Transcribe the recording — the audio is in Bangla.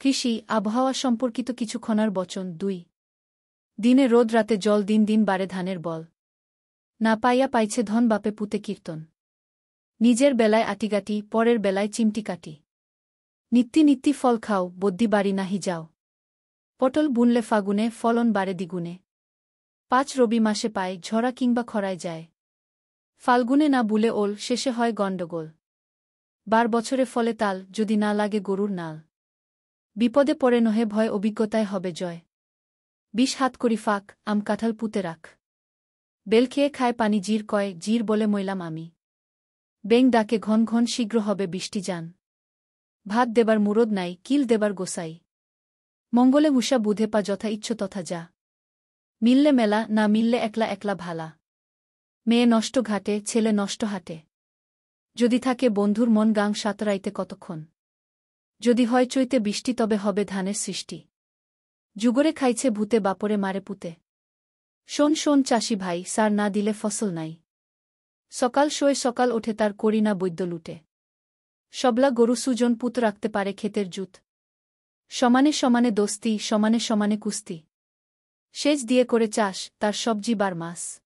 কৃষি আবহাওয়া সম্পর্কিত কিছু ক্ষণার বচন 2 দিনে রোদ রাতে জল দিন দিন বাড়ে ধানের বল না পাইয়া পাইছে ধন বাপে পুতে কীর্তন নিজের বেলায় আটিগাটি পরের বেলায় চিমটি কাটি নিত্যি নিত্যি ফল খাও বদ্যি বাড়ি নাহি যাও পটল বুনলে ফাগুনে ফলন বাড়ে দ্বিগুণে 5 রবি মাসে পায় ঝরা কিংবা খরায় যায় ফাল্গুনে না বুলে ওল শেষে হয় গণ্ডগোল 12 বছরে ফলে তাল যদি না লাগে গরুর নাল বিপদে পড়ে নহে ভয় অভিজ্ঞতায় হবে জয় 20 হাত করি ফাঁক আম কাঁঠাল পুঁতে রাখ বেল খেয়ে খায় পানি জির কয় জির বলে মইলাম আমি বেং ডাকে ঘন ঘন শীঘ্র হবে বৃষ্টি যান ভাত দেবার মুরদ নাই কিল দেবার গোসাই মঙ্গলে হুষা বুধে পা যথা ইচ্ছ তথা যা মিললে মেলা না মিললে একলা একলা ভালা মেয়ে নষ্ট ঘাটে ছেলে নষ্ট হাটে যদি থাকে বন্ধুর মন গাং সাঁতরাইতে কতক্ষণ যদি হয় চৈতে বৃষ্টি তবে হবে ধানের সৃষ্টি যুগরে খাইছে ভূতে বাপরে মারে পুতে শোন শোন চাষি ভাই সার না দিলে ফসল নাই সকাল শোয় সকাল ওঠে তার করি না বৈদ্য লুটে সবলা গরু সুজন পুত রাখতে পারে ক্ষেতের জুত সমানে সমানে দোস্তি সমানে সমানে কুস্তি সেচ দিয়ে করে চাষ তার সবজি 12 মাস